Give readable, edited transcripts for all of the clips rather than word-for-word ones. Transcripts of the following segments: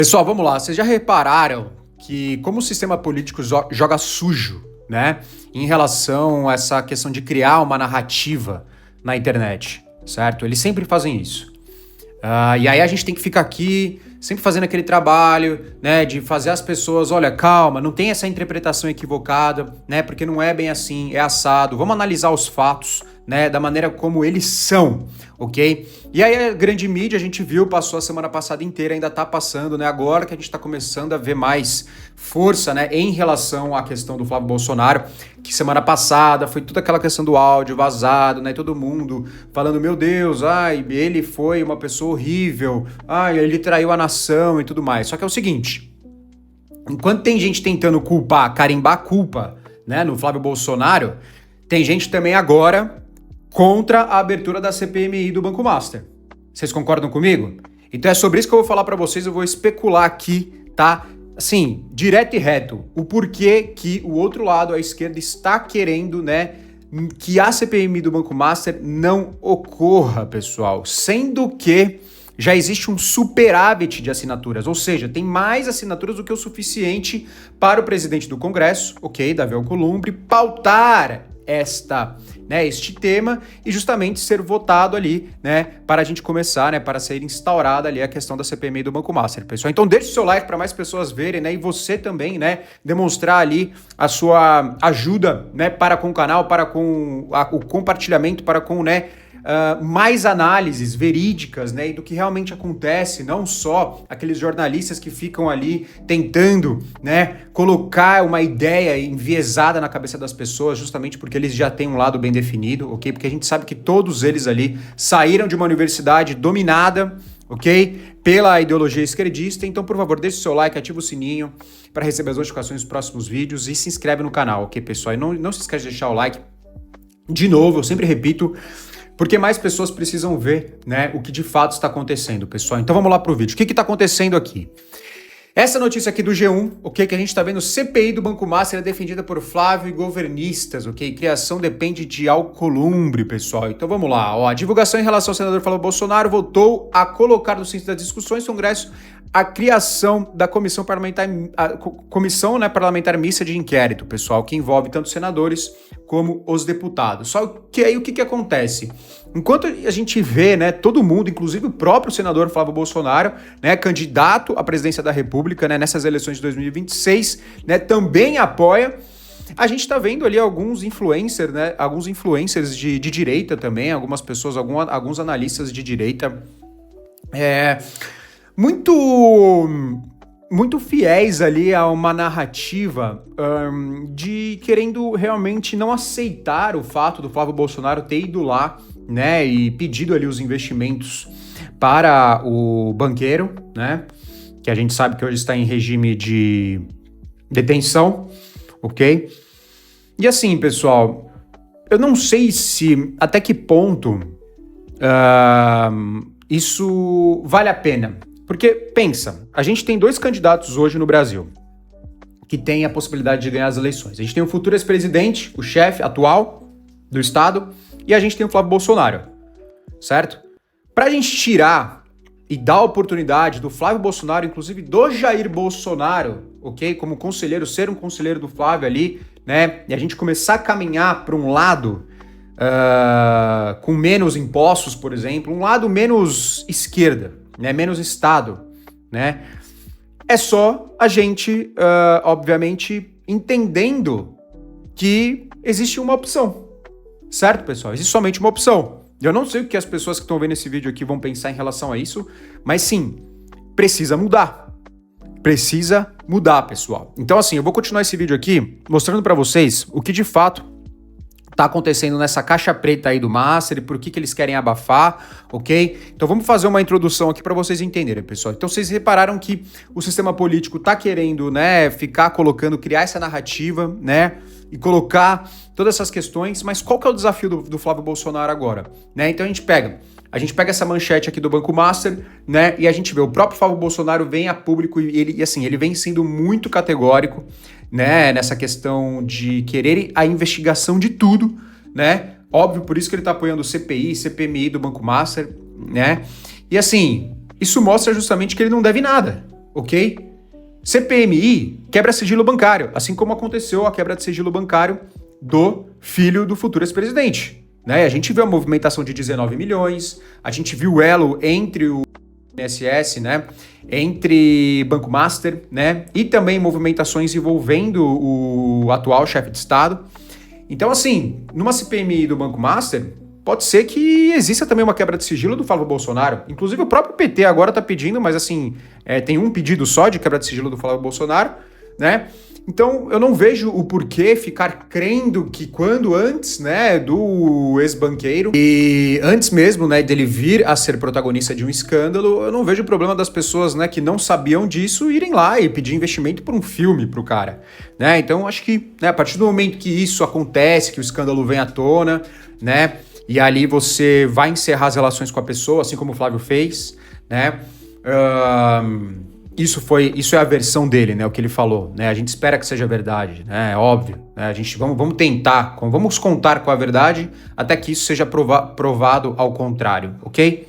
Pessoal, vamos lá. Vocês já repararam que como o sistema político joga sujo, né? Em relação a essa questão de criar uma narrativa na internet, certo? Eles sempre fazem isso. E aí a gente tem que ficar aqui sempre fazendo aquele trabalho, né, de fazer as pessoas, olha, calma, não tem essa interpretação equivocada, né, porque não é bem assim, é assado. Vamos analisar os fatos, né, da maneira como eles são, ok? E aí a grande mídia, a gente viu, passou a semana passada inteira, ainda tá passando, né, agora que a gente tá começando a ver mais força, né, em relação à questão do Flávio Bolsonaro, que semana passada foi toda aquela questão do áudio vazado, né, todo mundo falando, meu Deus, ai, ele foi uma pessoa horrível, ai, ele traiu a nação e tudo mais. Só que é o seguinte, enquanto tem gente tentando carimbar a culpa, né, no Flávio Bolsonaro, tem gente também agora contra a abertura da CPMI do Banco Master. Vocês concordam comigo? Então é sobre isso que eu vou falar pra vocês, eu vou especular aqui, tá? Assim, direto e reto, o porquê que o outro lado, a esquerda, está querendo, né, que a CPMI do Banco Master não ocorra, pessoal. Sendo que já existe um superávit de assinaturas, ou seja, tem mais assinaturas do que o suficiente para o presidente do Congresso, ok, Davi Alcolumbre, pautar este tema e justamente ser votado ali, né, para a gente começar, né, para ser instaurada ali a questão da CPMI do Banco Master, pessoal. Então deixe o seu like para mais pessoas verem, né, e você também, né, demonstrar ali a sua ajuda, né, para com o canal, para com o compartilhamento, para com, né, mais análises verídicas, né, e do que realmente acontece, não só aqueles jornalistas que ficam ali tentando, né, colocar uma ideia enviesada na cabeça das pessoas, justamente porque eles já têm um lado bem definido, ok? Porque a gente sabe que todos eles ali saíram de uma universidade dominada, ok? Pela ideologia esquerdista. Então, por favor, deixe o seu like, ativa o sininho para receber as notificações dos próximos vídeos e se inscreve no canal, ok, pessoal? E não se esquece de deixar o like. De novo, eu sempre repito, porque mais pessoas precisam ver, né, o que de fato está acontecendo, pessoal. Então vamos lá pro vídeo. O que está acontecendo aqui? Essa notícia aqui do G1, ok, que a gente está vendo, CPI do Banco Master é defendida por Flávio e governistas, ok? Criação depende de Alcolumbre, pessoal. Então vamos lá, ó. A divulgação em relação ao senador Flávio Bolsonaro voltou a colocar no centro das discussões do Congresso a criação da comissão parlamentar, parlamentar mista de inquérito, pessoal, que envolve tanto os senadores como os deputados. Só que aí o que acontece? Enquanto a gente vê, né, todo mundo, inclusive o próprio senador Flávio Bolsonaro, né, candidato à presidência da República, né, nessas eleições de 2026, né, também apoia. A gente tá vendo ali alguns influencers, né, alguns influencers de direita também, algumas pessoas, alguns analistas de direita, muito fiéis ali a uma narrativa de querendo realmente não aceitar o fato do Flávio Bolsonaro ter ido lá, né, e pedido ali os investimentos para o banqueiro, né, que a gente sabe que hoje está em regime de detenção, ok? E assim, pessoal, eu não sei até que ponto isso vale a pena. Porque, pensa, a gente tem dois candidatos hoje no Brasil que têm a possibilidade de ganhar as eleições. A gente tem o futuro ex-presidente, o chefe atual do Estado, e a gente tem o Flávio Bolsonaro, certo? Pra gente tirar e dar a oportunidade do Flávio Bolsonaro, inclusive do Jair Bolsonaro, ok? Como conselheiro, ser um conselheiro do Flávio ali, né? E a gente começar a caminhar para um lado com menos impostos, por exemplo, um lado menos esquerda, né, menos Estado, né? É só a gente, obviamente, entendendo que existe uma opção, certo, pessoal? Existe somente uma opção. Eu não sei o que as pessoas que estão vendo esse vídeo aqui vão pensar em relação a isso, mas sim, precisa mudar. Precisa mudar, pessoal. Então, assim, eu vou continuar esse vídeo aqui mostrando para vocês o que de fato tá acontecendo nessa caixa preta aí do Master e por que eles querem abafar, ok? Então vamos fazer uma introdução aqui para vocês entenderem, pessoal. Então vocês repararam que o sistema político tá querendo, né, criar essa narrativa, né, e colocar todas essas questões, mas qual que é o desafio do Flávio Bolsonaro agora, né? Então a gente pega essa manchete aqui do Banco Master, né, e a gente vê o próprio Flávio Bolsonaro vem a público e ele vem sendo muito categórico, né, nessa questão de querer a investigação de tudo, né? Óbvio, por isso que ele tá apoiando o CPI, CPMI do Banco Master, né? E assim, isso mostra justamente que ele não deve nada, ok? CPMI quebra sigilo bancário, assim como aconteceu a quebra de sigilo bancário do filho do futuro ex-presidente, né? A gente viu a movimentação de 19 milhões, a gente viu o elo entre o INSS, né? Entre Banco Master, né? E também movimentações envolvendo o atual chefe de Estado. Então, assim, numa CPMI do Banco Master, pode ser que exista também uma quebra de sigilo do Flávio Bolsonaro. Inclusive, o próprio PT agora está pedindo, mas assim, tem um pedido só de quebra de sigilo do Flávio Bolsonaro, né? Então, eu não vejo o porquê ficar crendo que quando antes, né, do ex-banqueiro e antes mesmo, né, dele vir a ser protagonista de um escândalo, eu não vejo o problema das pessoas, né, que não sabiam disso irem lá e pedir investimento por um filme pro cara, né? Então, acho que, né, a partir do momento que isso acontece, que o escândalo vem à tona, né, e ali você vai encerrar as relações com a pessoa, assim como o Flávio fez, né? Isso é a versão dele, né? O que ele falou, né? A gente espera que seja verdade, né? É óbvio, né? A gente vamos tentar, vamos contar com a verdade até que isso seja provado ao contrário, ok?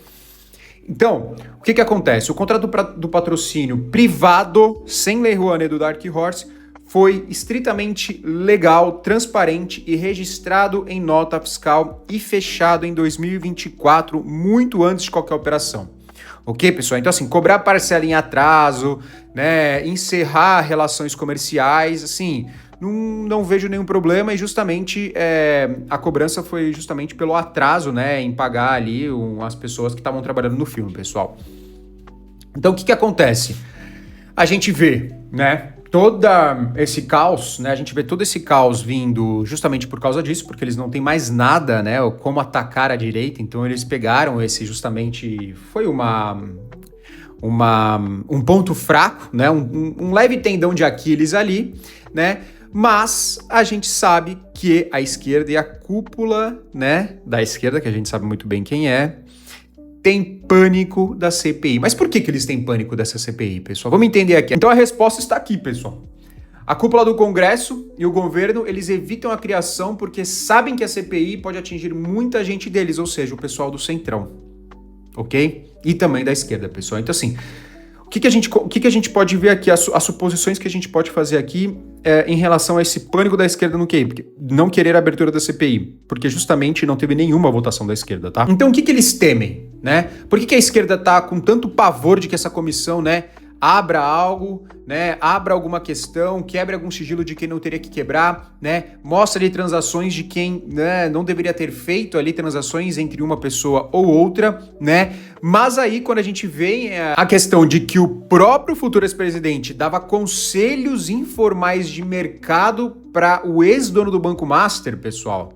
Então, o que acontece? O contrato do patrocínio privado, sem Lei Rouanet do Dark Horse, foi estritamente legal, transparente e registrado em nota fiscal e fechado em 2024, muito antes de qualquer operação. Ok, pessoal? Então, assim, cobrar parcela em atraso, né, encerrar relações comerciais, assim, não vejo nenhum problema e justamente a cobrança foi justamente pelo atraso, né, em pagar ali as pessoas que estavam trabalhando no filme, pessoal. Então, o que acontece? A gente vê, né, todo esse caos, né? A gente vê todo esse caos vindo justamente por causa disso, porque eles não têm mais nada, né? Como atacar a direita. Então eles pegaram esse justamente foi um ponto fraco, né? Um leve tendão de Aquiles ali, né? Mas a gente sabe que a esquerda e a cúpula, né? Da esquerda, que a gente sabe muito bem quem é, tem pânico da CPI. Mas por que eles têm pânico dessa CPI, pessoal? Vamos entender aqui. Então a resposta está aqui, pessoal. A cúpula do Congresso e o governo, eles evitam a criação porque sabem que a CPI pode atingir muita gente deles, ou seja, o pessoal do Centrão, ok? E também da esquerda, pessoal. Então assim, o que a gente pode ver aqui, as suposições que a gente pode fazer aqui em relação a esse pânico da esquerda no QI, porque não querer a abertura da CPI, porque justamente não teve nenhuma votação da esquerda, tá? Então o que eles temem, né? Por que a esquerda tá com tanto pavor de que essa comissão, né, abra algo, né, abra alguma questão, quebre algum sigilo de quem não teria que quebrar, né, mostra ali transações de quem, né, não deveria ter feito ali transações entre uma pessoa ou outra, né, mas aí quando a gente vê a questão de que o próprio futuro ex-presidente dava conselhos informais de mercado para o ex-dono do Banco Master, pessoal,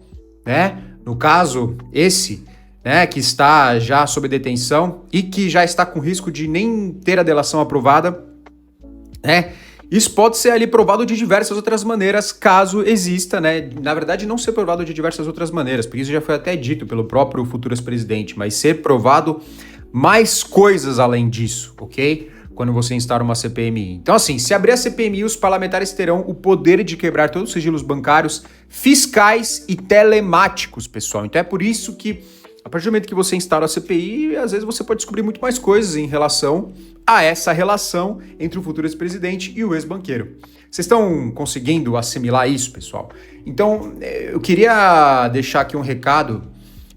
né, no caso, esse, né, que está já sob detenção e que já está com risco de nem ter a delação aprovada, né? Isso pode ser ali provado de diversas outras maneiras, caso exista, né? Na verdade, não ser provado de diversas outras maneiras, porque isso já foi até dito pelo próprio futuro ex-presidente, mas ser provado mais coisas além disso, ok? Quando você instaura uma CPMI. Então, assim, se abrir a CPMI, os parlamentares terão o poder de quebrar todos os sigilos bancários, fiscais e telemáticos, pessoal. Então é por isso que a partir do momento que você instala a CPI, às vezes você pode descobrir muito mais coisas em relação a essa relação entre o futuro ex-presidente e o ex-banqueiro. Vocês estão conseguindo assimilar isso, pessoal? Então, eu queria deixar aqui um recado,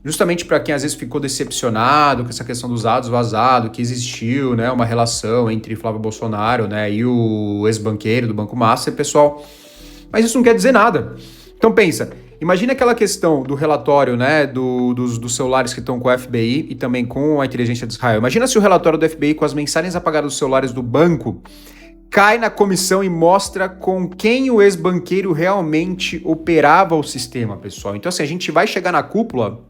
justamente para quem às vezes ficou decepcionado com essa questão dos dados vazados, que existiu, né, uma relação entre Flávio Bolsonaro, né, e o ex-banqueiro do Banco Master, pessoal. Mas isso não quer dizer nada. Então pensa, imagina aquela questão do relatório, né, dos celulares que estão com o FBI e também com a inteligência de Israel. Imagina se o relatório do FBI com as mensagens apagadas dos celulares do banco cai na comissão e mostra com quem o ex-banqueiro realmente operava o sistema, pessoal. Então assim, a gente vai chegar na cúpula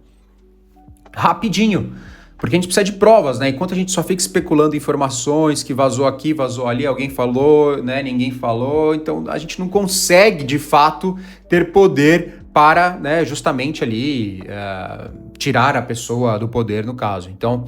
rapidinho, porque a gente precisa de provas, né? Enquanto a gente só fica especulando informações que vazou aqui, vazou ali, alguém falou, né? Ninguém falou. Então a gente não consegue, de fato, ter poder para, né, justamente ali tirar a pessoa do poder, no caso. Então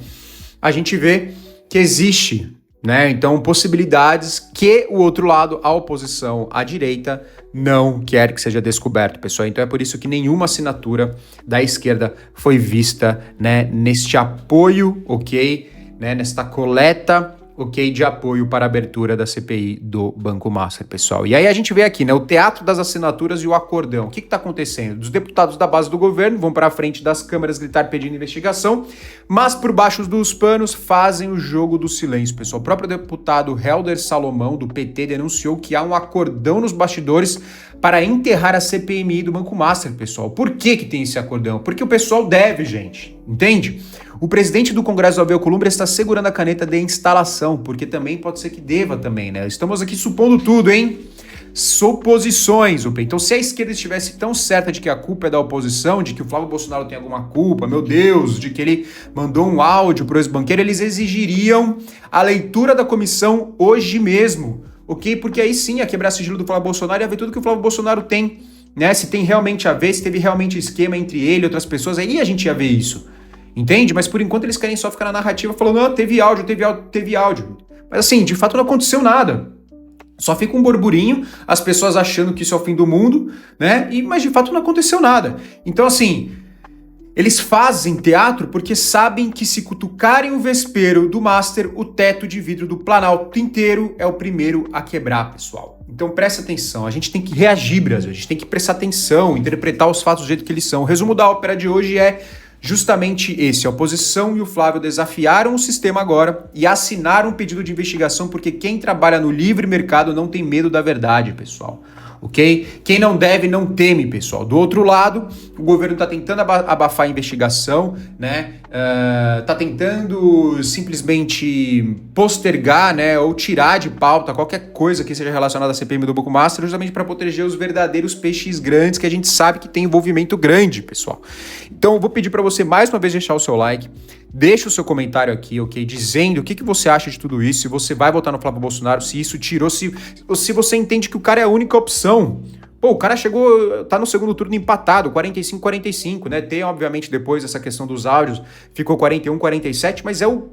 a gente vê que existe, né? Então possibilidades que o outro lado, a oposição, a direita, não quer que seja descoberto, pessoal. Então é por isso que nenhuma assinatura da esquerda foi vista, né, neste apoio, ok? Né, nesta coleta ok, de apoio para a abertura da CPI do Banco Master, pessoal. E aí a gente vê aqui, né, o teatro das assinaturas e o acordão. O que está acontecendo? Os deputados da base do governo vão para a frente das câmaras gritar pedindo investigação, mas por baixo dos panos fazem o jogo do silêncio, pessoal. O próprio deputado Helder Salomão, do PT, denunciou que há um acordão nos bastidores para enterrar a CPMI do Banco Master, pessoal. Por que tem esse acordão? Porque o pessoal deve, gente, entende? O presidente do Congresso, Davi Alcolumbre, está segurando a caneta de instalação, porque também pode ser que deva também, né? Estamos aqui supondo tudo, hein? Suposições, UP. Então, se a esquerda estivesse tão certa de que a culpa é da oposição, de que o Flávio Bolsonaro tem alguma culpa, meu Deus, de que ele mandou um áudio para o ex-banqueiro, eles exigiriam a leitura da comissão hoje mesmo, ok? Porque aí sim ia quebrar sigilo do Flávio Bolsonaro e ia ver tudo que o Flávio Bolsonaro tem, né? Se tem realmente a ver, se teve realmente esquema entre ele e outras pessoas, aí a gente ia ver isso. Entende? Mas por enquanto eles querem só ficar na narrativa falando, não, teve áudio. Mas assim, de fato não aconteceu nada. Só fica um burburinho, as pessoas achando que isso é o fim do mundo, né? Mas de fato não aconteceu nada. Então assim, eles fazem teatro porque sabem que se cutucarem o vespeiro do Master, o teto de vidro do Planalto inteiro é o primeiro a quebrar, pessoal. Então presta atenção, a gente tem que reagir, Brasil, a gente tem que prestar atenção, interpretar os fatos do jeito que eles são. O resumo da ópera de hoje é justamente esse. A oposição e o Flávio desafiaram o sistema agora e assinaram um pedido de investigação porque quem trabalha no livre mercado não tem medo da verdade, pessoal. Ok? Quem não deve não teme, pessoal. Do outro lado, o governo está tentando abafar a investigação, né? Tá tentando simplesmente postergar, né? Ou tirar de pauta qualquer coisa que seja relacionada à CPMI do Banco Master, justamente para proteger os verdadeiros peixes grandes que a gente sabe que tem envolvimento grande, pessoal. Então eu vou pedir para você mais uma vez deixar o seu like. Deixa o seu comentário aqui, ok? Dizendo o que você acha de tudo isso, se você vai votar no Flávio Bolsonaro, se isso tirou, se você entende que o cara é a única opção. Pô, o cara chegou, tá no segundo turno empatado, 45-45, né? Tem, obviamente, depois essa questão dos áudios, ficou 41-47, mas não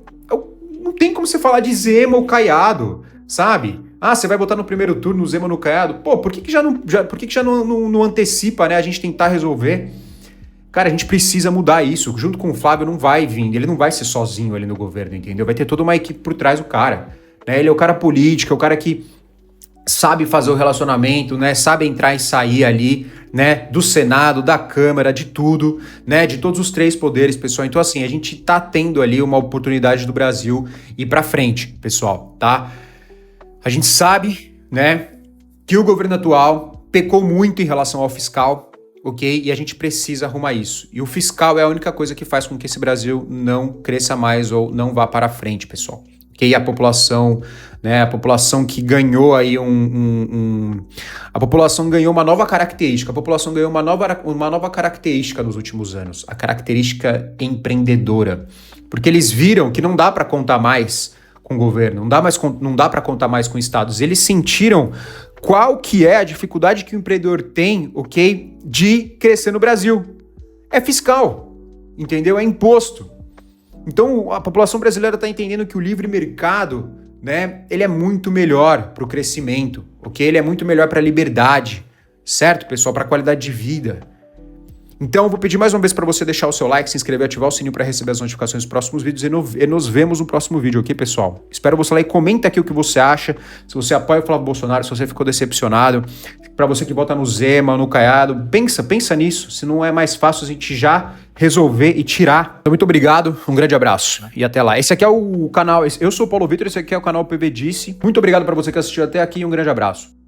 tem como você falar de Zema ou Caiado, sabe? Ah, você vai votar no primeiro turno, no Zema ou no Caiado? Pô, por que já não antecipa, né? A gente tentar resolver? Cara, a gente precisa mudar isso. Junto com o Flávio não vai vir, ele não vai ser sozinho ali no governo, entendeu? Vai ter toda uma equipe por trás do cara. Né? Ele é o cara político, é o cara que sabe fazer o relacionamento, né? Sabe entrar e sair ali, né? Do Senado, da Câmara, de tudo, né? De todos os três poderes, pessoal. Então, assim, a gente tá tendo ali uma oportunidade do Brasil ir pra frente, pessoal, tá? A gente sabe, né? Que o governo atual pecou muito em relação ao fiscal, ok? E a gente precisa arrumar isso. E o fiscal é a única coisa que faz com que esse Brasil não cresça mais ou não vá para frente, pessoal. Ok? A população, né? A população que ganhou aí a população ganhou uma nova característica. A população ganhou uma nova característica nos últimos anos. A característica empreendedora. Porque eles viram que não dá para contar mais com o governo, não dá para contar mais com estados. Eles sentiram qual que é a dificuldade que o empreendedor tem, ok, de crescer no Brasil. É fiscal, entendeu? É imposto. Então a população brasileira está entendendo que o livre mercado, né, ele é muito melhor para o crescimento, ok? Ele é muito melhor para a liberdade, certo, pessoal? Para a qualidade de vida. Então eu vou pedir mais uma vez para você deixar o seu like, se inscrever, ativar o sininho para receber as notificações dos próximos vídeos e nos vemos no próximo vídeo, ok, pessoal? Espero você lá e comenta aqui o que você acha, se você apoia o Flávio Bolsonaro, se você ficou decepcionado, para você que vota no Zema, no Caiado, pensa nisso, se não é mais fácil a gente já resolver e tirar. Então muito obrigado, um grande abraço e até lá. Esse aqui é o canal, eu sou o Paulo Vitor, esse aqui é o canal PV Disse. Muito obrigado para você que assistiu até aqui e um grande abraço.